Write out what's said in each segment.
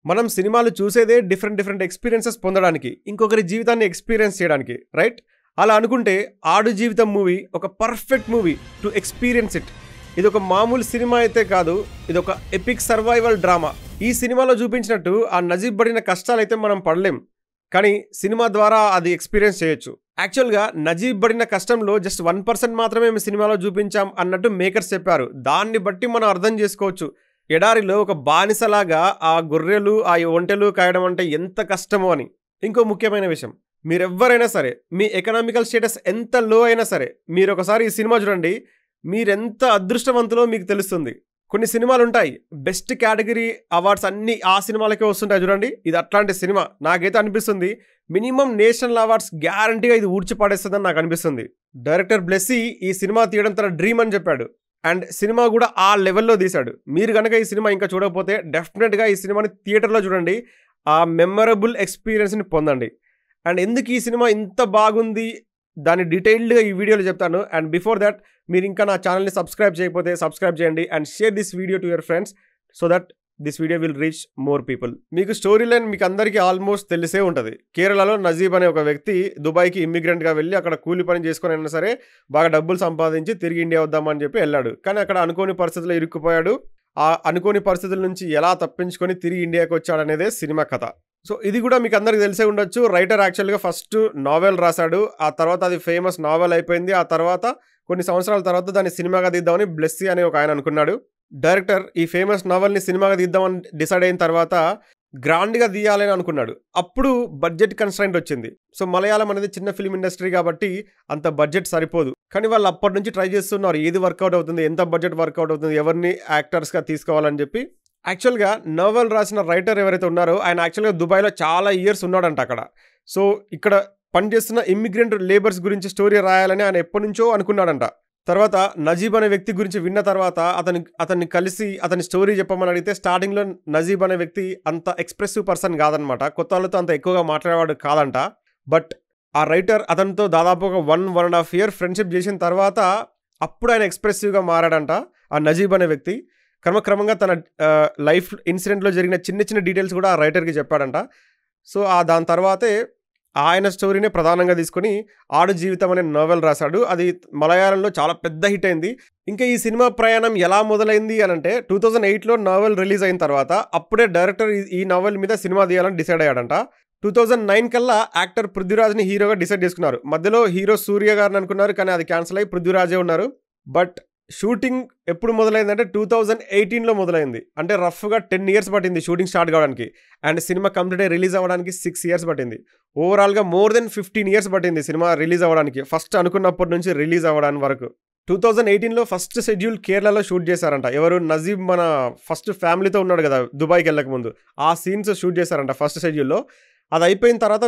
మనం సినిమాలు చూసేదే different experiences పొందడానికి, ఇంకొకరి జీవితాన్ని ఎక్స్పీరియన్స్ చేయడానికి, రైట్? అలా అనుకుంటే ఆడు జీవితం మూవీ ఒక perfect movie to experience it. ఇది ఒక మామూలు సినిమా అయితే కాదు, ఇది ఒక ఎపిక్ సర్వైవల్ డ్రామా. ఈ సినిమాలో చూపించినట్టు ఆ నజీబ్ పడిన కష్టాలైతే మనం పడలేం, కానీ సినిమా ద్వారా అది ఎక్స్పీరియన్స్ చేయొచ్చు. యాక్చువల్గా నజీబ్ పడిన కష్టంలో జస్ట్ 1% మాత్రమే మేము సినిమాలో చూపించాం అన్నట్టు మేకర్స్ చెప్పారు. దాన్ని బట్టి మనం అర్థం చేసుకోవచ్చు ఎడారిలో ఒక బానిసలాగా ఆ గొర్రెలు ఆ ఒంటెలు కాయడం అంటే ఎంత కష్టమో అని. ఇంకో ముఖ్యమైన విషయం, మీరెవ్వరైనా సరే, మీ ఎకనామికల్ స్టేటస్ ఎంత లో అయినా సరే, మీరు ఒకసారి ఈ సినిమా చూడండి, మీరెంత అదృష్టవంతులో మీకు తెలుస్తుంది. కొన్ని సినిమాలు ఉంటాయి, బెస్ట్ కేటగిరీ అవార్డ్స్ అన్నీ ఆ సినిమాలకే వస్తుంటాయి చూడండి. ఇది అట్లాంటి సినిమా. నాకైతే అనిపిస్తుంది మినిమం నేషనల్ అవార్డ్స్ గ్యారంటీగా ఇది ఊడ్చిపాడేస్తుందని నాకు అనిపిస్తుంది. డైరెక్టర్ బ్లెస్సీ ఈ సినిమా తీయడం తన డ్రీమ్ అని చెప్పాడు, అండ్ సినిమా కూడా ఆ లెవెల్లో తీశాడు. మీరు కనుక ఈ సినిమా ఇంకా చూడకపోతే డెఫినెట్గా ఈ సినిమాని థియేటర్లో చూడండి, ఆ మెమరబుల్ ఎక్స్పీరియన్స్ని పొందండి. అండ్ ఎందుకు ఈ సినిమా ఇంత బాగుంది దాన్ని డీటెయిల్డ్గా ఈ వీడియోలో చెప్తాను. అండ్ బిఫోర్ దట్, మీరు ఇంకా నా ఛానల్ని సబ్స్క్రైబ్ చేయకపోతే సబ్స్క్రైబ్ చేయండి and share this video to your friends so that this video will reach more people. మీకు స్టోరీ లైన్ మీకు అందరికీ ఆల్మోస్ట్ తెలిసే ఉంటుంది. కేరళలో నజీబ్ అనే ఒక వ్యక్తి దుబాయ్కి ఇమ్మిగ్రెంట్గా వెళ్ళి అక్కడ కూలి పని చేసుకొని అయినా సరే బాగా డబ్బులు సంపాదించి తిరిగి ఇండియా వద్దామని చెప్పి వెళ్ళాడు. కానీ అక్కడ అనుకోని పరిస్థితుల్లో ఇరుక్కుపోయాడు. ఆ అనుకోని పరిస్థితుల నుంచి ఎలా తప్పించుకొని తిరిగి ఇండియాకి వచ్చాడనేదే సినిమా కథ. సో ఇది కూడా మీకు అందరికి తెలిసే ఉండొచ్చు. రైటర్ యాక్చువల్గా ఫస్ట్ నావెల్ రాశాడు, ఆ తర్వాత అది ఫేమస్ నావెల్ అయిపోయింది. ఆ తర్వాత కొన్ని సంవత్సరాల తర్వాత దాన్ని సినిమాగా తీద్దామని బ్లెస్సీ అనే ఒక ఆయన అనుకున్నాడు. డైరెక్టర్ ఈ ఫేమస్ నావెల్ని సినిమాగా తీద్దామని డిసైడ్ అయిన తర్వాత గ్రాండ్గా తీయాలని అనుకున్నాడు. అప్పుడు బడ్జెట్ కన్స్ట్రైంట్ వచ్చింది. సో మలయాళం అనేది చిన్న ఫిల్మ్ ఇండస్ట్రీ కాబట్టి అంత బడ్జెట్ సరిపోదు. కానీ వాళ్ళు అప్పటి నుంచి ట్రై చేస్తున్నారు ఏది వర్కౌట్ అవుతుంది, ఎంత బడ్జెట్ వర్కౌట్ అవుతుంది, ఎవరిని యాక్టర్స్గా తీసుకోవాలని చెప్పి. యాక్చువల్గా నోవెల్ రాసిన రైటర్ ఎవరైతే ఉన్నారో ఆయన యాక్చువల్గా దుబాయ్లో చాలా ఇయర్స్ ఉన్నాడంట అక్కడ. సో ఇక్కడ పనిచేస్తున్న ఇమ్మిగ్రెంట్ లేబర్స్ గురించి స్టోరీ రాయాలని ఆయన ఎప్పటి నుంచో అనుకున్నాడంట. తర్వాత నజీబ్ అనే వ్యక్తి గురించి విన్న తర్వాత అతన్ని కలిసి అతని స్టోరీ చెప్పమని అడిగితే స్టార్టింగ్లో నజీబ్ అనే వ్యక్తి అంత ఎక్స్ప్రెసివ్ పర్సన్ కాదనమాట, కొత్త వాళ్ళతో అంత ఎక్కువగా మాట్లాడేవాడు కాదంట. బట్ ఆ రైటర్ అతనితో దాదాపు ఒక 1.5 year ఫ్రెండ్షిప్ చేసిన తర్వాత అప్పుడు ఆయన ఎక్స్ప్రెసివ్గా మారాడంట ఆ నజీబ్ అనే వ్యక్తి. క్రమక్రమంగా తన లైఫ్ ఇన్సిడెంట్లో జరిగిన చిన్న డీటెయిల్స్ కూడా ఆ రైటర్కి చెప్పాడంట. సో దాని తర్వాతే ఆయన స్టోరీనే ప్రధానంగా తీసుకొని ఆడు జీవితం అనే నోవెల్ రాశాడు. అది మలయాళంలో చాలా పెద్ద హిట్ అయింది. ఇంకా ఈ సినిమా ప్రయాణం ఎలా మొదలైంది అని అంటే 2008లో నోవెల్ రిలీజ్ అయిన తర్వాత అప్పుడే డైరెక్టర్ ఈ నోవెల్ మీద సినిమా తీయాలని డిసైడ్ అయ్యాడంట. 2009 కల్లా యాక్టర్ పృథ్వీరాజ్ని హీరోగా డిసైడ్ చేసుకున్నారు. మధ్యలో హీరో సూర్య గారిని అనుకున్నారు, కానీ అది క్యాన్సిల్ అయ్యి పృథ్వీరాజే ఉన్నారు. బట్ షూటింగ్ ఎప్పుడు మొదలైందంటే 2018లో మొదలైంది. అంటే రఫ్గా 10 years పట్టింది షూటింగ్ స్టార్ట్ కావడానికి. అండ్ సినిమా కంప్లీట్ అయ్యి రిలీజ్ అవ్వడానికి 6 years పట్టింది. ఓవరాల్గా మోర్ దెన్ 15 years పట్టింది సినిమా రిలీజ్ అవ్వడానికి, ఫస్ట్ అనుకున్నప్పటి నుంచి రిలీజ్ అవ్వడానికి వరకు. 2018లో ఫస్ట్ షెడ్యూల్ కేరళలో షూట్ చేశారంట. ఎవరు నజీబ్ మన ఫస్ట్ ఫ్యామిలీతో ఉన్నాడు కదా దుబాయ్కి వెళ్ళక ముందు, ఆ సీన్స్ షూట్ చేశారంట ఫస్ట్ షెడ్యూల్లో. అది అయిపోయిన తర్వాత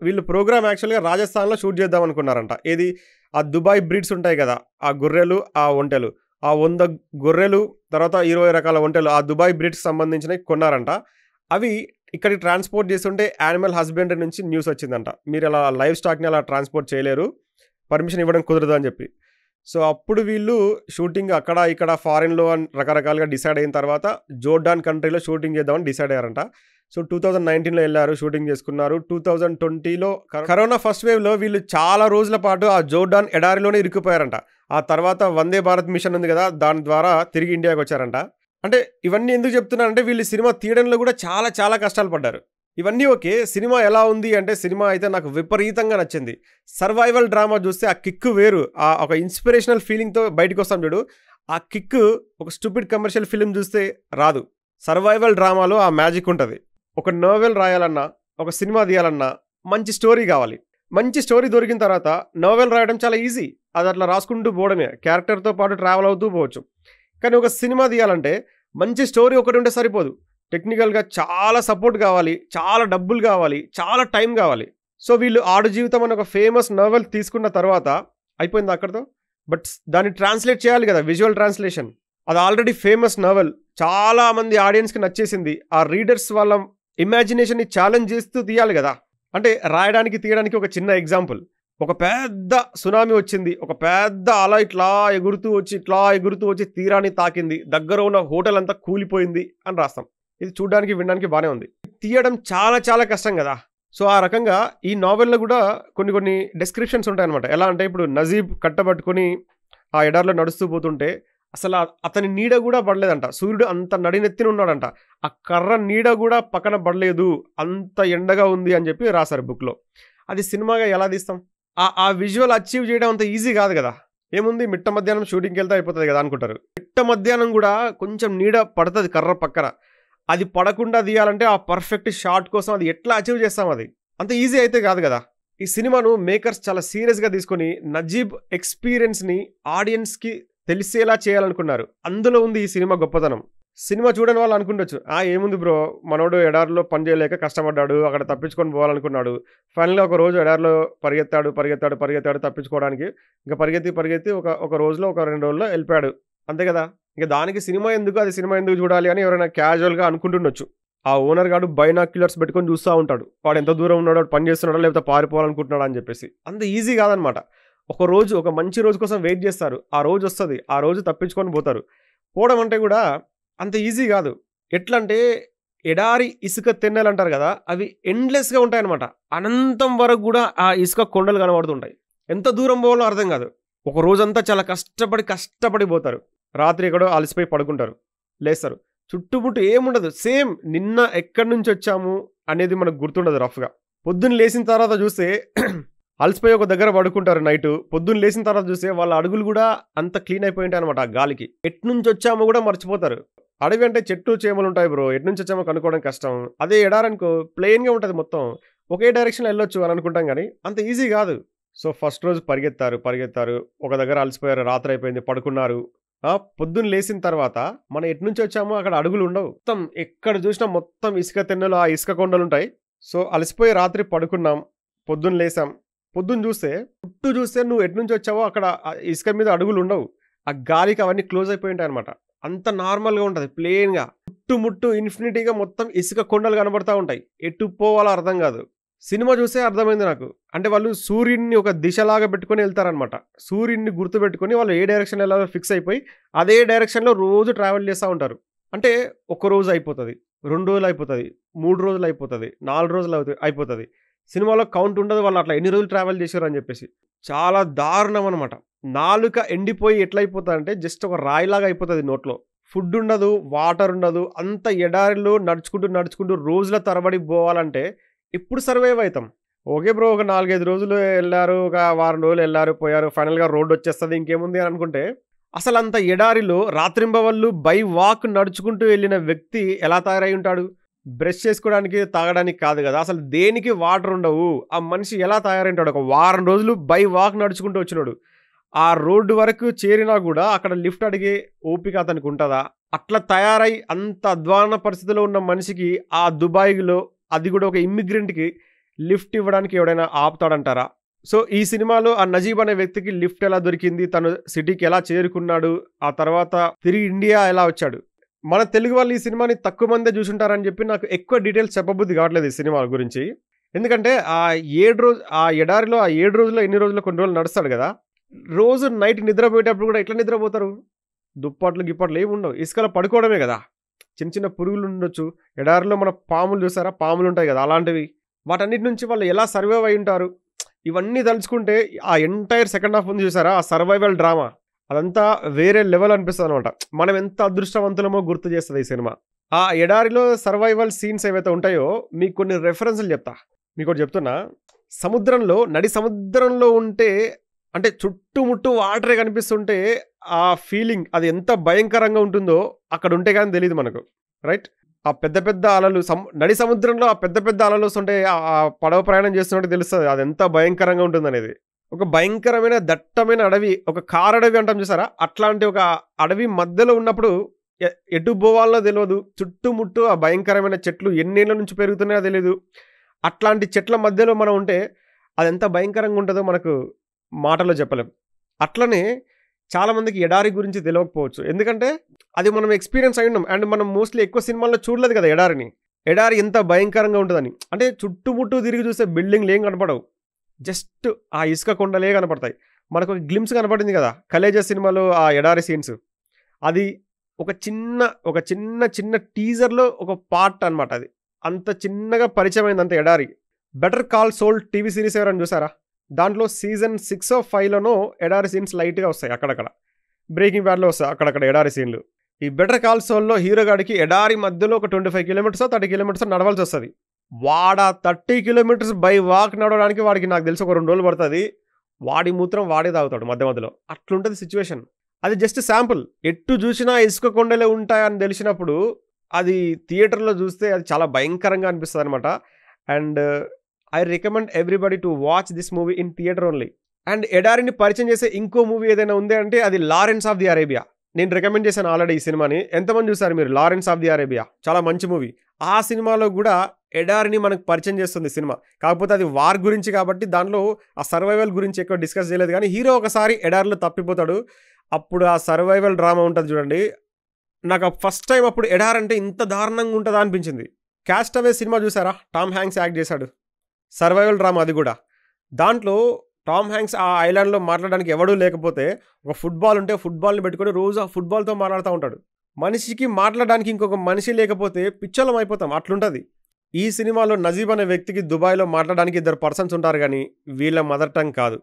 వీళ్ళు ప్రోగ్రామ్ యాక్చువల్గా రాజస్థాన్లో షూట్ చేద్దాం అనుకున్నారంట. ఏది ఆ దుబాయ్ బ్రీడ్స్ ఉంటాయి కదా, ఆ గొర్రెలు ఆ ఒంటెలు, ఆ 100 గొర్రెలు తర్వాత 20 రకాల ఒంటెలు ఆ దుబాయ్ బ్రీడ్స్కి సంబంధించినవి కొన్నారంట. అవి ఇక్కడికి ట్రాన్స్పోర్ట్ చేస్తుంటే యానిమల్ హస్బెండరీ నుంచి న్యూస్ వచ్చిందంట, మీరు అలా లైవ్ స్టాక్ని అలా ట్రాన్స్పోర్ట్ చేయలేరు, పర్మిషన్ ఇవ్వడం కుదరదు అని చెప్పి. సో అప్పుడు వీళ్ళు షూటింగ్ అక్కడ ఇక్కడ ఫారిన్లో రకరకాలుగా డిసైడ్ అయిన తర్వాత జోర్డాన్ కంట్రీలో షూటింగ్ చేద్దామని డిసైడ్ అయ్యారంట. సో 2019లో వెళ్ళారు, షూటింగ్ చేసుకున్నారు. 2020లో కరోనా ఫస్ట్ వేవ్లో వీళ్ళు చాలా రోజుల పాటు ఆ జోర్డాన్ ఎడారిలోనే ఇరుక్కుపోయారంట. ఆ తర్వాత వందే భారత్ మిషన్ ఉంది కదా, దాని ద్వారా తిరిగి ఇండియాకి వచ్చారంట. అంటే ఇవన్నీ ఎందుకు చెప్తున్నానంటే వీళ్ళు సినిమా తీయడంలో కూడా చాలా కష్టాలు పడ్డారు. ఇవన్నీ ఓకే, సినిమా ఎలా ఉంది అంటే సినిమా అయితే నాకు విపరీతంగా నచ్చింది. సర్వైవల్ డ్రామా చూస్తే ఆ కిక్ వేరు, ఆ ఒక ఇన్స్పిరేషనల్ ఫీలింగ్తో బయటకు వస్తాం చూడు, ఆ కిక్ ఒక స్టూపిడ్ కమర్షియల్ ఫిలిం చూస్తే రాదు. సర్వైవల్ డ్రామాలో ఆ మ్యాజిక్ ఉంటుంది. ఒక నోవెల్ రాయాలన్నా, ఒక సినిమా తీయాలన్నా మంచి స్టోరీ కావాలి. మంచి స్టోరీ దొరికిన తర్వాత నోవెల్ రాయడం చాలా ఈజీ, అది అట్లా రాసుకుంటూ పోవడమే, క్యారెక్టర్తో పాటు ట్రావెల్ అవుతూ పోవచ్చు. కానీ ఒక సినిమా తీయాలంటే మంచి స్టోరీ ఒకటి ఉంటే సరిపోదు, టెక్నికల్గా చాలా సపోర్ట్ కావాలి, చాలా డబ్బులు కావాలి, చాలా టైం కావాలి. సో వీళ్ళు ఆడు జీవితం అని ఒక ఫేమస్ నోవెల్ తీసుకున్న తర్వాత అయిపోయింది అక్కడితో. బట్ దాన్ని ట్రాన్స్లేట్ చేయాలి కదా, విజువల్ ట్రాన్స్లేషన్. అది ఆల్రెడీ ఫేమస్ నోవెల్, చాలా మంది ఆడియన్స్కి నచ్చేసింది. ఆ రీడర్స్ వాళ్ళ ఇమాజినేషన్ని ఛాలెంజ్ చేస్తూ తీయాలి కదా. అంటే రాయడానికి తీయడానికి ఒక చిన్న ఎగ్జాంపుల్, ఒక పెద్ద సునామీ వచ్చింది, ఒక పెద్ద అల ఇట్లా ఎగురుతూ వచ్చి తీరాన్ని తాకింది, దగ్గర ఉన్న హోటల్ అంతా కూలిపోయింది అని రాస్తాం. ఇది చూడడానికి వినడానికి బాగానే ఉంది. తీయడం చాలా చాలా కష్టం కదా. సో ఆ రకంగా ఈ నావెల్లో కూడా కొన్ని డెస్క్రిప్షన్స్ ఉంటాయన్నమాట. ఎలా అంటే ఇప్పుడు నజీబ్ కట్టబట్టుకొని ఆ ఎడారిలో నడుస్తూ పోతుంటే అసలు అతని నీడ కూడా పడలేదంట. సూర్యుడు అంత నడినెత్తిన ఉన్నాడంట. ఆ కర్ర నీడ కూడా పక్కన పడలేదు, అంత ఎండగా ఉంది అని చెప్పి రాశారు బుక్లో. అది సినిమాగా ఎలా తీస్తాం? ఆ విజువల్ అచీవ్ చేయడం అంత ఈజీ కాదు కదా. ఏముంది, మిట్ట మధ్యాహ్నం షూటింగ్కి వెళ్తే అయిపోతుంది కదా అనుకుంటారు. మిట్ట మధ్యాహ్నం కూడా కొంచెం నీడ పడుతుంది కర్ర పక్కన. అది పడకుండా తీయాలంటే ఆ పర్ఫెక్ట్ షాట్ కోసం అది ఎట్లా అచీవ్ చేస్తాం? అది అంత ఈజీ అయితే కాదు కదా. ఈ సినిమాను మేకర్స్ చాలా సీరియస్గా తీసుకొని నజీబ్ ఎక్స్పీరియన్స్ని ఆడియన్స్కి తెలిసేలా చేయాలనుకున్నారు. అందులో ఉంది ఈ సినిమా గొప్పతనం. సినిమా చూడని వాళ్ళు అనుకుంటొచ్చు, ఏముంది బ్రో, మనోడు ఎడారిలో పని చేయలేక కష్టపడ్డాడు, అక్కడ తప్పించుకొని పోవాలనుకున్నాడు, ఫైనల్గా ఒక రోజు ఎడారిలో పరిగెత్తాడు తప్పించుకోవడానికి. ఇంకా పరిగెత్తి ఒక రోజులో 2 రోజుల్లో వెళ్ళిపోయాడు, అంతే కదా. ఇంకా దానికి సినిమా ఎందుకు, అది సినిమా ఎందుకు చూడాలి అని ఎవరైనా క్యాజువల్గా అనుకుంటుండొచ్చు. ఆ ఓనర్ గాడు బైనాక్యులర్స్ పెట్టుకొని చూస్తూ ఉంటాడు, వాడు ఎంత దూరం ఉన్నాడో, పని చేస్తున్నాడో లేకపోతే పారిపోవాలనుకుంటున్నాడు అని చెప్పేసి. అంత ఈజీ కాదనమాట. ఒక మంచి రోజు కోసం వెయిట్ చేస్తారు, ఆ రోజు వస్తుంది, ఆ రోజు తప్పించుకొని పోతారు. పోవడం అంటే కూడా అంత ఈజీ కాదు. ఎట్లా అంటే ఎడారి ఇసుక తెన్నెలు అంటారు కదా, అవి ఎండ్లెస్గా ఉంటాయన్నమాట. అనంతం వరకు కూడా ఆ ఇసుక కొండలు కనబడుతుంటాయి. ఎంత దూరం పోవాలో అర్థం కాదు. ఒక రోజంతా చాలా కష్టపడి పోతారు. రాత్రి ఎక్కడో అలసిపోయి పడుకుంటారు, లేస్తారు, చుట్టుముట్టు ఏముండదు. సేమ్ నిన్న ఎక్కడి నుంచి వచ్చాము అనేది మనకు గుర్తుండదు రఫ్గా. పొద్దున్న లేచిన తర్వాత చూస్తే అలసిపోయి ఒక దగ్గర పడుకుంటారు నైట్. పొద్దున్న లేచిన తర్వాత చూస్తే వాళ్ళ అడుగులు కూడా అంత క్లీన్ అయిపోయి ఉంటాయి అనమాట. ఆ గాలికి ఎట్నుంచి వచ్చామో కూడా మర్చిపోతారు. అడవి అంటే చెట్లు చేమలు ఉంటాయి బ్రో, ఎట్నుంచి వచ్చామో కనుక్కోవడం కష్టం. అదే ఎడారనుకో ప్లెయిన్గా ఉంటుంది, మొత్తం ఒకే డైరెక్షన్ వెళ్ళొచ్చు అని అనుకుంటాం, కానీ అంత ఈజీ కాదు. సో ఫస్ట్ రోజు పరిగెత్తారు, ఒక దగ్గర అలసిపోయారు, రాత్రి అయిపోయింది, పడుకున్నారు. పొద్దున్న లేచిన తర్వాత మనం ఎట్నుంచి వచ్చామో అక్కడ అడుగులు ఉండవు. మొత్తం ఎక్కడ చూసినా మొత్తం ఇసుక తెన్నెలు, ఆ ఇసుక కొండలు ఉంటాయి. సో అలసిపోయి రాత్రి పడుకున్నాం, పొద్దున్న లేసాం. పొద్దున్న చుట్టూ చూస్తే నువ్వు ఎట్నుంచి వచ్చావో అక్కడ ఇసుక మీద అడుగులు ఉండవు. ఆ గాలికి అవన్నీ క్లోజ్ అయిపోయి ఉంటాయి అనమాట. అంత నార్మల్గా ఉంటుంది, ప్లెయిన్గా. చుట్టుముట్టు ఇన్ఫినిటీగా మొత్తం ఇసుక కొండలు కనబడతా ఉంటాయి. ఎటు పోవాలో అర్థం కాదు. సినిమా చూస్తే అర్థమైంది నాకు. అంటే వాళ్ళు సూర్యుడిని ఒక దిశలాగా పెట్టుకొని వెళ్తారనమాట. సూర్యుడిని గుర్తుపెట్టుకొని వాళ్ళు ఏ డైరెక్షన్ వెళ్ళాలో ఫిక్స్ అయిపోయి అదే డైరెక్షన్లో రోజు ట్రావెల్ చేస్తూ ఉంటారు. అంటే ఒక రోజు అయిపోతుంది, 2 రోజులు అయిపోతుంది, 3 రోజులు అయిపోతుంది, 4 రోజులు అయిపోతుంది. సినిమాలో కౌంట్ ఉండదు వాళ్ళు అట్లా ఎన్ని రోజులు ట్రావెల్ చేశారు అని చెప్పేసి. చాలా దారుణం అనమాట. నాలుక ఎండిపోయి ఎట్లయిపోతుంది అంటే జస్ట్ ఒక రాయిలాగా అయిపోతుంది నోట్లో. ఫుడ్ ఉండదు, వాటర్ ఉండదు. అంత ఎడారిలో నడుచుకుంటూ రోజుల తరబడి పోవాలంటే ఎప్పుడు సర్వైవ్ అవుతాం? ఓకే బ్రో, ఒక 4-5 రోజులు వెళ్ళారు, ఒక వారం రోజులు వెళ్ళారు, పోయారు, ఫైనల్గా రోడ్డు వచ్చేస్తుంది, ఇంకేముంది అని అనుకుంటే, అసలు అంత ఎడారిలో రాత్రింబవళ్ళు బై వాక్ నడుచుకుంటూ వెళ్ళిన వ్యక్తి ఎలా తయారై ఉంటాడు? బ్రష్ చేసుకోవడానికి, తాగడానికి కాదు కదా, అసలు దేనికి వాటర్ ఉండవు. ఆ మనిషి ఎలా తయారైంటాడు? ఒక వారం రోజులు బై వాక్ నడుచుకుంటూ వచ్చినాడు. ఆ రోడ్డు వరకు చేరినా కూడా అక్కడ లిఫ్ట్ అడిగే ఓపిక అతనికి ఉంటుందా? అట్లా తయారై అంత అధ్వాన పరిస్థితిలో ఉన్న మనిషికి ఆ దుబాయ్లో, అది కూడా ఒక ఇమ్మిగ్రెంట్కి లిఫ్ట్ ఇవ్వడానికి ఎవడైనా ఆపుతాడంటారా? సో ఈ సినిమాలో ఆ నజీబ్ అనే వ్యక్తికి లిఫ్ట్ ఎలా దొరికింది, తను సిటీకి ఎలా చేరుకున్నాడు, ఆ తర్వాత తిరిగి ఇండియా ఎలా వచ్చాడు? మన తెలుగు వాళ్ళు ఈ సినిమాని తక్కువ మందే చూసుంటారని చెప్పి నాకు ఎక్కువ డీటెయిల్స్ చెప్పబుద్ధి కావట్లేదు ఈ సినిమా గురించి. ఎందుకంటే ఆ ఎడారిలో ఆ 7 రోజుల్లో ఎన్ని రోజుల్లో కొన్ని రోజులు నడుస్తాడు కదా, రోజు నైట్ నిద్రపోయేటప్పుడు కూడా ఎట్లా నిద్రపోతారు? దుప్పట్లు గిప్పట్లు ఏమి ఉండవు, ఇసుకలో పడుకోవడమే కదా. చిన్న పురుగులు ఉండొచ్చు, ఎడారిలో మన పాములు చూసారా, పాములు ఉంటాయి కదా అలాంటివి. వాటన్నిటి నుంచి వాళ్ళు ఎలా సర్వైవ్ అయి ఉంటారు? ఇవన్నీ తలుచుకుంటే ఆ ఎంటైర్ సెకండ్ హాఫ్ ఉంది చూసారా, ఆ సర్వైవల్ డ్రామా, అదంతా వేరే లెవెల్ అనిపిస్తుంది అనమాట. మనం ఎంత అదృష్టవంతులమో గుర్తు చేస్తుంది ఈ సినిమా. ఆ ఎడారిలో సర్వైవల్ సీన్స్ ఏవైతే ఉంటాయో మీకు కొన్ని రెఫరెన్స్లు చెప్తా. మీకు ఒకటి చెప్తున్నా, నడి సముద్రంలో ఉంటే, అంటే చుట్టుముట్టు వాటరే కనిపిస్తుంటే ఆ ఫీలింగ్ అది ఎంత భయంకరంగా ఉంటుందో అక్కడ ఉంటే కానీ తెలియదు మనకు, రైట్? ఆ పెద్ద అలలు, నడి సముద్రంలో ఆ పెద్ద అలలు వస్తుంటే ఆ పడవ ప్రయాణం చేస్తున్నట్టు తెలుస్తుంది అది ఎంత భయంకరంగా ఉంటుంది అనేది. ఒక భయంకరమైన దట్టమైన అడవి, ఒక కారడవి అంటాం చూసారా, అట్లాంటి ఒక అడవి మధ్యలో ఉన్నప్పుడు ఎటు పోవాలో తెలియదు. చుట్టుముట్టు ఆ భయంకరమైన చెట్లు ఎన్నేళ్ళ నుంచి పెరుగుతున్నాయో తెలియదు. అట్లాంటి చెట్ల మధ్యలో మనం ఉంటే అది ఎంత భయంకరంగా ఉంటుందో మనకు మాటలో చెప్పలేం. అట్లనే చాలామందికి ఎడారి గురించి తెలియకపోవచ్చు, ఎందుకంటే అది మనం ఎక్స్పీరియన్స్ అయి ఉన్నాం. అండ్ మనం మోస్ట్లీ ఎక్కువ సినిమాల్లో చూడలేదు కదా ఎడారిని. ఎడారి ఎంత భయంకరంగా ఉంటుందని. అంటే చుట్టుముట్టు తిరిగి చూస్తే బిల్డింగ్లు ఏం కనపడవు, జస్ట్ ఆ ఇసుక కొండలే కనపడతాయి. మనకు ఒక గ్లిమ్స్ కనపడింది కదా కలేజా సినిమాలో, ఆ ఎడారి సీన్స్. అది ఒక చిన్న టీజర్లో ఒక పార్ట్ అనమాట అది. అంత చిన్నగా పరిచయం అయింది అంత ఎడారి. Better Call Saul TV series ఎవరైనా చూసారా? దాంట్లో సీజన్ 6 5లోనో ఎడారి సీన్స్ లైట్గా వస్తాయి అక్కడక్కడ. బ్రేకింగ్ బ్యాడ్లో వస్తాయి అక్కడక్కడ ఎడారి సీన్లు. ఈ బెటర్ కాల్ సోల్లో హీరో గాడికి ఎడారి మధ్యలో ఒక 25 కిలోమీటర్స్ 30 కిలోమీటర్స్ నడవాల్సి వస్తుంది. వాడా 30 కిలోమీటర్స్ బై వాక్ నడవడానికి వాడికి నాకు తెలిసి ఒక 2 రోజులు పడుతుంది. వాడి మూత్రం వాడే తాగుతాడు మధ్యలో. అట్లుంటుంది సిచ్యువేషన్. అది జస్ట్ శాంపుల్. ఎట్టు చూసినా ఇసుక కొండలే ఉంటాయని తెలిసినప్పుడు అది థియేటర్లో చూస్తే అది చాలా భయంకరంగా అనిపిస్తుంది అనమాట. And I recommend everybody to watch this movie in theatre only. And ఎడారిని పరిచయం చేసే ఇంకో మూవీ ఏదైనా ఉంది అంటే అది లారెన్స్ ఆఫ్ ది అరేబియా. నేను రికమెండ్ చేశాను ఆల్రెడీ ఈ సినిమాని. ఎంతమంది చూసారు మీరు? లారెన్స్ ఆఫ్ ది అరేబియా చాలా మంచి మూవీ. ఆ సినిమాలో కూడా ఎడారిని మనకు పరిచయం చేస్తుంది సినిమా. కాకపోతే అది వార్ గురించి కాబట్టి దాంట్లో ఆ సర్వైవల్ గురించి ఎక్కువ డిస్కస్ చేయలేదు. కానీ హీరో ఒకసారి ఎడారిలో తప్పిపోతాడు. అప్పుడు ఆ సర్వైవల్ డ్రామా ఉంటుంది చూడండి. నాకు ఫస్ట్ టైం అప్పుడు ఎడారి అంటే ఇంత దారుణంగా ఉంటుందా అనిపించింది. క్యాస్ట్ అవే సినిమా చూసారా? టామ్ హ్యాంక్స్ యాక్ట్ చేశాడు. సర్వైవల్ డ్రామా అది కూడా. దాంట్లో టామ్ హ్యాంక్స్ ఆ ఐలాండ్లో మాట్లాడడానికి ఎవడూ లేకపోతే ఒక ఫుట్బాల్ ఉంటే ఫుట్బాల్ని పెట్టుకొని రోజు ఆ ఫుట్బాల్తో మాట్లాడుతూ ఉంటాడు. మనిషికి మాట్లాడడానికి ఇంకొక మనిషి లేకపోతే పిచ్చోళం అయిపోతాం, అట్లుంటుంది. ఈ సినిమాలో నజీబ్ అనే వ్యక్తికి దుబాయ్లో మాట్లాడడానికి 2 పర్సన్స్ ఉంటారు కానీ వీళ్ళ మదర్ టంగ్ కాదు.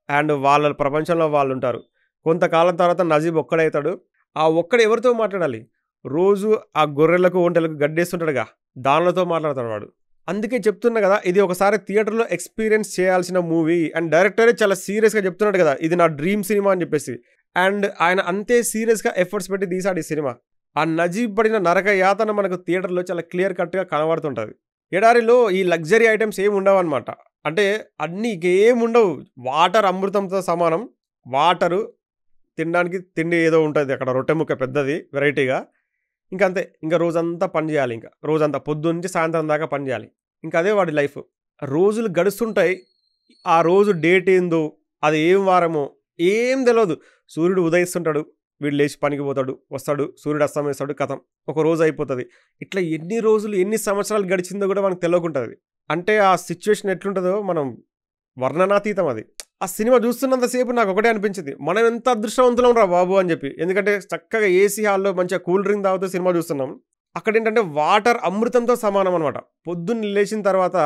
అండ్ వాళ్ళ ప్రపంచంలో వాళ్ళు ఉంటారు. కొంతకాలం తర్వాత నజీబ్ ఒక్కడవుతాడు. ఆ ఒక్కడు ఎవరితో మాట్లాడాలి? రోజు ఆ గొర్రెలకు ఒంటెలకు గడ్డేస్తుంటాడుగా, దానిలతో మాట్లాడతాడు వాడు. అందుకే చెప్తున్నా కదా, ఇది ఒకసారి థియేటర్లో ఎక్స్పీరియన్స్ చేయాల్సిన మూవీ. అండ్ డైరెక్టరే చాలా సీరియస్గా చెప్తున్నాడు కదా, ఇది నా డ్రీమ్ సినిమా అని చెప్పేసి. అండ్ ఆయన అంతే సీరియస్గా ఎఫర్ట్స్ పెట్టి తీసాడు ఈ సినిమా. ఆ నజీబ్ పడిన నరక యాతన మనకు థియేటర్లో చాలా క్లియర్ కట్గా కనబడుతుంటుంది. ఎడారిలో ఈ లగ్జరీ ఐటమ్స్ ఏమి ఉండవు అనమాట. అంటే అన్నీ ఏముండవు. వాటర్ అమృతంతో సమానం. వాటరు, తినడానికి తిండి ఏదో ఉంటుంది అక్కడ, రొట్టె ముక్క పెద్దది వెరైటీగా. ఇంకా అంతే. ఇంకా రోజంతా పని చేయాలి. ఇంకా రోజంతా పొద్దున్న నుంచి సాయంత్రం దాకా పని చేయాలి. ఇంకా అదే వాడి లైఫ్. రోజులు గడుస్తుంటాయి. ఆ రోజు డేట్ ఏందో, అది ఏం వారమో ఏం తెలియదు. సూర్యుడు ఉదయిస్తుంటాడు, వీడు లేచి పనికి పోతాడు, వస్తాడు, సూర్యుడు అస్తమిస్తాడు, కథం ఒక రోజు అయిపోతుంది. ఇట్లా ఎన్ని రోజులు ఎన్ని సంవత్సరాలు గడిచిందో కూడా మనకు తెలియకుంటుంది. అంటే ఆ సిచ్యువేషన్ ఎట్లుంటుందో మనం వర్ణనాతీతం అది. ఆ సినిమా చూస్తున్నంతసేపు నాకు ఒకటే అనిపించింది, మనం ఎంత అదృష్టవంతులం రా బాబు అని చెప్పి. ఎందుకంటే చక్కగా ఏసీ హాల్లో మంచిగా కూల్ డ్రింక్ తాగుతూ సినిమా చూస్తున్నాం. అక్కడ ఏంటంటే వాటర్ అమృతంతో సమానం అనమాట. పొద్దున్న లేచిన తర్వాత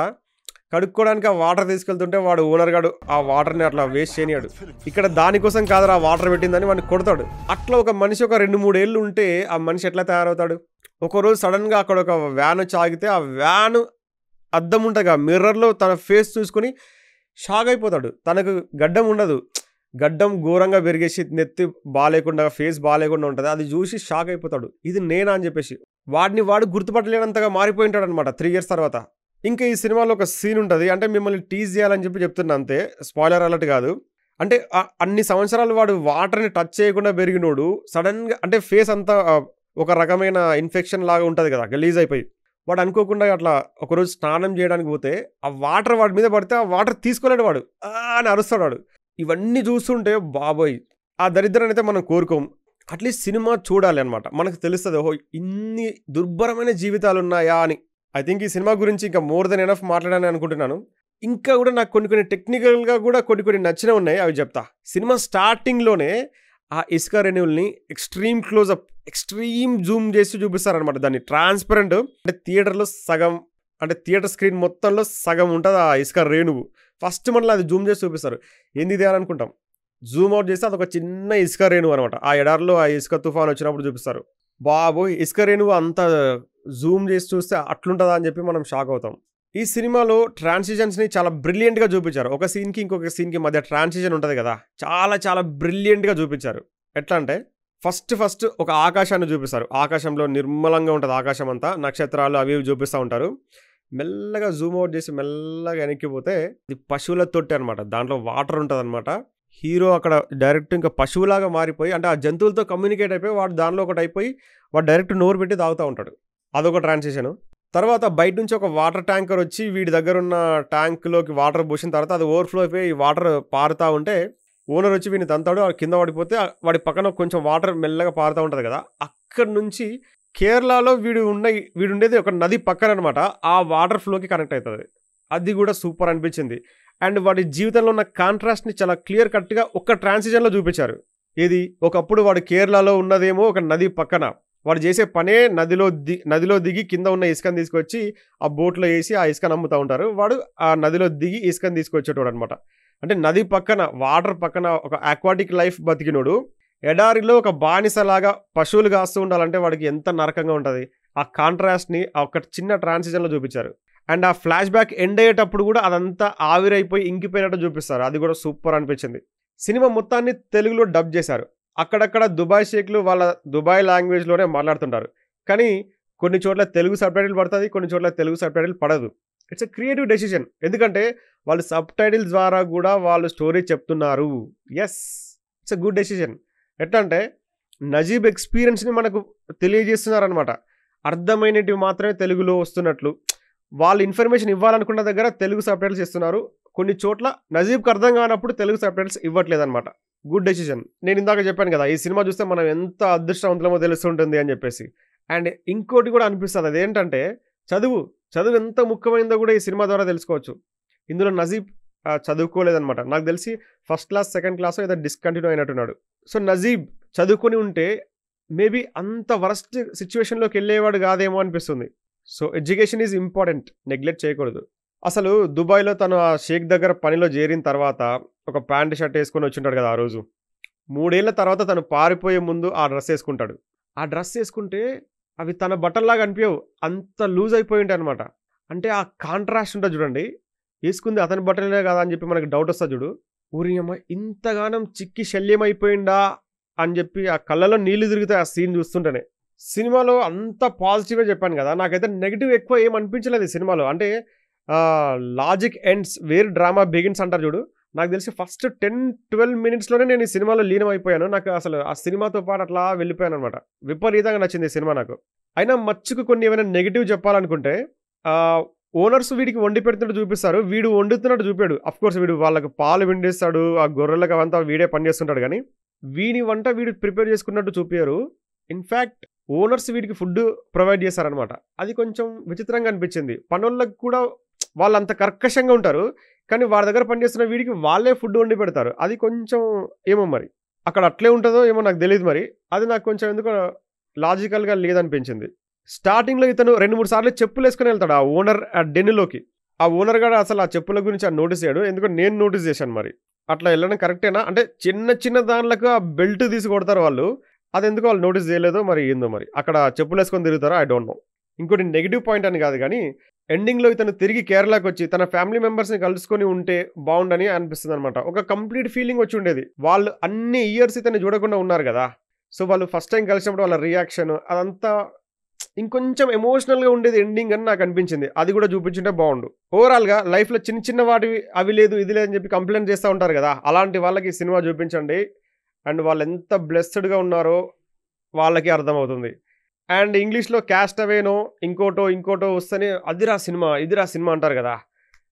కడుక్కోవడానికి ఆ వాటర్ తీసుకెళ్తుంటే వాడు ఓనర్ గాడు ఆ వాటర్ని అట్లా వేస్ట్ చేయనియాడు. ఇక్కడ దానికోసం కాదు ఆ వాటర్ పెట్టిందని వాడిని కొడతాడు. అట్లా ఒక మనిషి ఒక 2-3 ఏళ్ళు ఉంటే ఆ మనిషి ఎట్లా తయారవుతాడు? ఒకరోజు సడన్గా అక్కడ ఒక వ్యాన్ వచ్చి ఆగితే ఆ వ్యాన్ అద్దం ఉంటుంది కదా, మిర్రర్లో తన ఫేస్ చూసుకొని షాక్ అయిపోతాడు. తనకు గడ్డం ఉండదు, గడ్డం ఘోరంగా పెరిగేసి నెత్తి బాగాలేకుండా ఫేస్ బాగాలేకుండా ఉంటుంది. అది చూసి షాక్ అయిపోతాడు, ఇది నేనా అని చెప్పేసి. వాడిని వాడు గుర్తుపట్టలేనంతగా మారిపోయి ఉంటాడు అనమాట 3 years తర్వాత. ఇంకా ఈ సినిమాలో ఒక సీన్ ఉంటుంది, అంటే మిమ్మల్ని టీజ్ చేయాలని చెప్పి చెప్తున్నా అంతే, స్పాయిలర్ అలర్ట్ కాదు. అంటే అన్ని సంవత్సరాలు వాడు వాటర్ని టచ్ చేయకుండా పెరిగినోడు సడన్గా అంటే ఫేస్ అంతా ఒక రకమైన ఇన్ఫెక్షన్ లాగా ఉంటుంది కదా, గలీజ్ అయిపోయి. వాడు అనుకోకుండా అట్లా ఒకరోజు స్నానం చేయడానికి పోతే ఆ వాటర్ వాడి మీద పడితే ఆ వాటర్ తీసుకోలేడు, వాడు అని అరుస్తాడు వాడు. ఇవన్నీ చూస్తుంటే బాబోయ్, ఆ దరిద్రాన్ని అయితే మనం కోరుకోం. అట్లీస్ట్ సినిమా చూడాలి అనమాట, మనకు తెలుస్తుంది ఓహో ఇన్ని దుర్భరమైన జీవితాలు ఉన్నాయా అని. ఐ థింక్ ఈ సినిమా గురించి ఇంకా మోర్ దెన్ ఎనఫ్ మాట్లాడాలని అనుకుంటున్నాను. ఇంకా కూడా నాకు కొన్ని టెక్నికల్గా కూడా కొన్ని నచ్చినవి ఉన్నాయి, అవి చెప్తా. సినిమా స్టార్టింగ్లోనే ఆ ఇసుక రెన్యూల్ని ఎక్స్ట్రీమ్ క్లోజ్అప్, ఎక్స్ట్రీమ్ జూమ్ చేసి చూపిస్తారనమాట. దాన్ని ట్రాన్స్పరెంట్ అంటే థియేటర్లో సగం, అంటే థియేటర్ స్క్రీన్ మొత్తంలో సగం ఉంటుంది ఆ ఇసుక రేణువు. ఫస్ట్ మనలో అది జూమ్ చేసి చూపిస్తారు. ఏంది ఇది అని అనుకుంటాం. జూమ్ అవుట్ చేస్తే అదొక చిన్న ఇసుక రేణువు అనమాట. ఆ ఎడారిలో ఆ ఇసుక తుఫాన్ వచ్చినప్పుడు చూపిస్తారు. బాబోయ్, ఇసుక రేణువు అంత జూమ్ చేసి చూస్తే అట్లుంటుందా అని చెప్పి మనం షాక్ అవుతాం. ఈ సినిమాలో ట్రాన్సిషన్స్ని చాలా బ్రిలియంట్గా చూపించారు. ఒక సీన్కి ఇంకొక సీన్కి మధ్య ట్రాన్సిషన్ ఉంటుంది కదా, చాలా బ్రిలియంట్గా చూపించారు. ఎట్లా అంటే ఫస్ట్ ఒక ఆకాశాన్ని చూపిస్తారు. ఆకాశంలో నిర్మలంగా ఉంటుంది ఆకాశం అంతా, నక్షత్రాలు అవి చూపిస్తూ ఉంటారు. మెల్లగా జూమ్ అవుట్ చేసి మెల్లగా వెనక్కిపోతే ఇది పశువుల తొట్టి అనమాట. దాంట్లో వాటర్ ఉంటుంది అనమాట. హీరో అక్కడ డైరెక్ట్ ఇంకా పశువులాగా మారిపోయి, అంటే ఆ జంతువులతో కమ్యూనికేట్ అయిపోయి వాడు దానిలో ఒకటి అయిపోయి వాడు డైరెక్ట్ నోరు పెట్టి తాగుతూ ఉంటాడు. అదొక ట్రాన్సిషన్. తర్వాత బయట నుంచి ఒక వాటర్ ట్యాంకర్ వచ్చి వీడి దగ్గర ఉన్న ట్యాంక్లోకి వాటర్ పోసిన తర్వాత అది ఓవర్ఫ్లో అయిపోయి ఈ పారుతూ ఉంటే ఓనర్ వచ్చి వీడిని తంతాడు, కింద పడిపోతే వాడి పక్కన కొంచెం వాటర్ మెల్లగా పారుతూ ఉంటుంది కదా. అక్కడి నుంచి కేరళలో వీడుండేది ఒక నది పక్కన అనమాట. ఆ వాటర్ ఫ్లోకి కనెక్ట్ అవుతుంది. అది కూడా సూపర్ అనిపించింది. అండ్ వాడి జీవితంలో ఉన్న కాంట్రాస్ట్ని చాలా క్లియర్ కట్గా ఒక్క ట్రాన్సిషన్లో చూపించారు. ఏది ఒకప్పుడు వాడు కేరళలో ఉన్నదేమో ఒక నది పక్కన, వాడు చేసే పనే నదిలో దిగి కింద ఉన్న ఇసుకని తీసుకొచ్చి ఆ బోట్లో వేసి ఆ ఇసుకని అమ్ముతూ ఉంటారు. వాడు ఆ నదిలో దిగి ఇసుకని తీసుకొచ్చేటోడు అనమాట. అంటే నది పక్కన, వాటర్ పక్కన ఒక ఆక్వాటిక్ లైఫ్ బతికినోడు ఎడారిలో ఒక బానిసలాగా పశువులు కాస్తూ ఉండాలంటే వాడికి ఎంత నరకంగా ఉంటుంది. ఆ కాంట్రాస్ట్ని ఆ ఒక చిన్న ట్రాన్సిషన్లో చూపించారు. అండ్ ఆ ఫ్లాష్ బ్యాక్ ఎండ్ అయ్యేటప్పుడు కూడా అదంతా ఆవిరైపోయి ఇంకిపోయినట్టు చూపిస్తారు. అది కూడా సూపర్ అనిపించింది. సినిమా మొత్తాన్ని తెలుగులో డబ్ చేశారు. అక్కడక్కడ దుబాయ్ షేక్లు వాళ్ళ దుబాయ్ లాంగ్వేజ్లోనే మాట్లాడుతుంటారు. కానీ కొన్ని చోట్ల తెలుగు సబ్ టైటిల్ పడుతుంది, కొన్ని చోట్ల తెలుగు సబ్ టైటిల్ పడదు. It's a creative decision. ఎందుకంటే వాళ్ళు సబ్ టైటిల్స్ ద్వారా కూడా వాళ్ళు స్టోరీ చెప్తున్నారు. Yes, it's a good decision. ఎట్లా అంటే నజీబ్ ఎక్స్పీరియన్స్ని మనకు తెలియజేస్తున్నారనమాట. అర్థమైనటివి మాత్రమే తెలుగులో వస్తున్నట్లు వాళ్ళు ఇన్ఫర్మేషన్ ఇవ్వాలనుకున్న దగ్గర తెలుగు సబ్ టైటిల్స్ ఇస్తున్నారు. కొన్ని చోట్ల నజీబ్కి అర్థం కానప్పుడు తెలుగు సబ్ టైటిల్స్ ఇవ్వట్లేదన్నమాట. Good decision. నేను ఇందాక చెప్పాను కదా, ఈ సినిమా చూస్తే మనం ఎంత అదృష్టవంతులమో తెలుస్తుంటుంది అని చెప్పేసి. అండ్ ఇంకోటి కూడా అనిపిస్తుంది, అదేంటంటే చదువు ఎంత ముఖ్యమైనదో కూడా ఈ సినిమా ద్వారా తెలుసుకోవచ్చు. ఇందులో నజీబ్ చదువుకోలేదన్నమాట. నాకు తెలిసి ఫస్ట్ క్లాస్ సెకండ్ క్లాస్ ఏదో డిస్కంటిన్యూ అయినట్టున్నాడు. సో నజీబ్ చదువుకొని ఉంటే మేబీ అంత వరస్ట్ సిచ్యువేషన్లోకి వెళ్ళేవాడు కాదేమో అనిపిస్తుంది. So education is important, neglect చేయకూడదు. అసలు దుబాయ్లో తను ఆ షేక్ దగ్గర పనిలో చేరిన తర్వాత ఒక ప్యాంట్ షర్ట్ వేసుకొని వచ్చింటాడు కదా ఆ రోజు. 3 ఏళ్ల తర్వాత తను పారిపోయే ముందు ఆ డ్రెస్ వేసుకుంటాడు. ఆ డ్రెస్ వేసుకుంటే అవి తన బట్టల్లాగా అనిపించవు, అంత లూజ్ అయిపోయి ఉంటాయి అనమాట. అంటే ఆ కాంట్రాస్ట్ ఉంటుంది చూడండి. వేసుకుంది అతని బట్టలే కదా అని చెప్పి మనకి డౌట్ వస్తుంది చూడు. ఊరియమ్మ ఇంతగానం చిక్కి శల్యం అయిపోయిందా అని చెప్పి ఆ కళ్ళలో నీళ్లు తిరుగుతాయి ఆ సీన్ చూస్తుంటేనే. సినిమాలో అంత పాజిటివ్గా చెప్పాను కదా, నాకైతే నెగిటివ్ ఎక్కువ ఏం అనిపించలేదు ఈ సినిమాలో. అంటే logic ends where drama begins అంటారు చూడు. నాకు తెలిసి ఫస్ట్ 10-12 మినిట్స్లోనే నేను ఈ సినిమాలో లీనం అయిపోయాను. నాకు అసలు ఆ సినిమాతో పాటు అట్లా వెళ్ళిపోయాను అనమాట. విపరీతంగా నచ్చింది ఈ సినిమా నాకు. అయినా మచ్చుకు కొన్ని ఏమైనా నెగిటివ్ చెప్పాలనుకుంటే, ఓనర్స్ వీడికి వండి పెడుతున్నట్టు చూపిస్తారు, వీడు వండుతున్నట్టు చూపాడు. అఫ్కోర్స్ వీడు వాళ్ళకి పాలు విండిస్తాడు, ఆ గొర్రెలకు అవంతా వీడే పని చేస్తుంటాడు. కానీ వీడి వంట వీడు ప్రిపేర్ చేసుకున్నట్టు చూపారు. ఇన్ఫ్యాక్ట్ ఓనర్స్ వీడికి ఫుడ్ ప్రొవైడ్ చేశారనమాట. అది కొంచెం విచిత్రంగా అనిపించింది. పనులకు కూడా వాళ్ళు అంత కర్కశంగా ఉంటారు, కానీ వాడి దగ్గర పనిచేస్తున్న వీడికి వాళ్ళే ఫుడ్ వండి పెడతారు. అది కొంచెం ఏమో మరి అక్కడ అట్లే ఉంటుందో ఏమో నాకు తెలియదు. మరి అది నాకు కొంచెం ఎందుకో లాజికల్గా లేదనిపించింది. స్టార్టింగ్లో ఇతను 2-3 సార్లు చెప్పులు వేసుకొని వెళ్తాడు ఆ ఓనర్ ఆ డెన్నులోకి. ఆ ఓనర్ కూడా అసలు ఆ చెప్పుల గురించి నోటీస్ చేయడు. ఎందుకంటే నేను నోటీస్ చేశాను. మరి అట్లా వెళ్ళడం కరెక్టేనా? అంటే చిన్న దానిలకు ఆ బెల్ట్ తీసి కొడతారు వాళ్ళు. అది ఎందుకు వాళ్ళు నోటీస్ చేయలేదో మరి ఏందో. మరి అక్కడ చెప్పులు వేసుకొని తిరుగుతారో ఐ డోంట్ నో. ఇంకోటి నెగిటివ్ పాయింట్ అని కాదు, కానీ ఎండింగ్లో ఇతను తిరిగి కేరళకు వచ్చి తన ఫ్యామిలీ మెంబర్స్ని కలుసుకొని ఉంటే బాగుండని అనిపిస్తుంది అనమాట. ఒక కంప్లీట్ ఫీలింగ్ వచ్చి ఉండేది. వాళ్ళు అన్ని ఇయర్స్ ఇతను చూడకుండా ఉన్నారు కదా, సో వాళ్ళు ఫస్ట్ టైం కలిసినప్పుడు వాళ్ళ రియాక్షన్ అదంతా ఇంకొంచెం ఎమోషనల్గా ఉండేది ఎండింగ్ అని నాకు అనిపించింది. అది కూడా చూపించుంటే బాగుండు. ఓవరాల్గా లైఫ్లో చిన్న వాటివి అవి లేదు ఇది లేదని చెప్పి కంప్లైంట్ చేస్తూ ఉంటారు కదా, అలాంటి వాళ్ళకి ఈ సినిమా చూపించండి. అండ్ వాళ్ళు ఎంత బ్లెస్డ్గా ఉన్నారో వాళ్ళకి అర్థమవుతుంది. అండ్ ఇంగ్లీష్లో క్యాస్ట్ అవేనో ఇంకోటో వస్తేనే అదిరా సినిమా ఇదిరా సినిమా అంటారు కదా.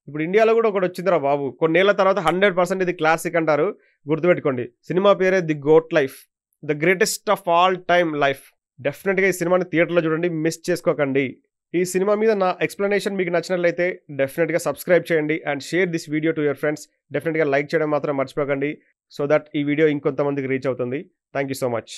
ఇప్పుడు ఇండియాలో కూడా ఒకటి వచ్చిందిరా బాబు. కొన్నేళ్ల తర్వాత 100% ఇది క్లాసిక్ అంటారు. గుర్తుపెట్టుకోండి, సినిమా పేరే the goat life, the greatest of all time life. డెఫినెట్గా ఈ సినిమాని థియేటర్లో చూడండి, మిస్ చేసుకోకండి. ఈ సినిమా మీద నా ఎక్స్ప్లెనేషన్ మీకు నచ్చినట్లయితే డెఫినెట్గా సబ్స్క్రైబ్ చేయండి and share this video to your friends. డెఫినెట్గా లైక్ చేయడం మాత్రం మర్చిపోకండి, సో దట్ ఈ వీడియో ఇంకొంతమందికి రీచ్ అవుతుంది. Thank you so much.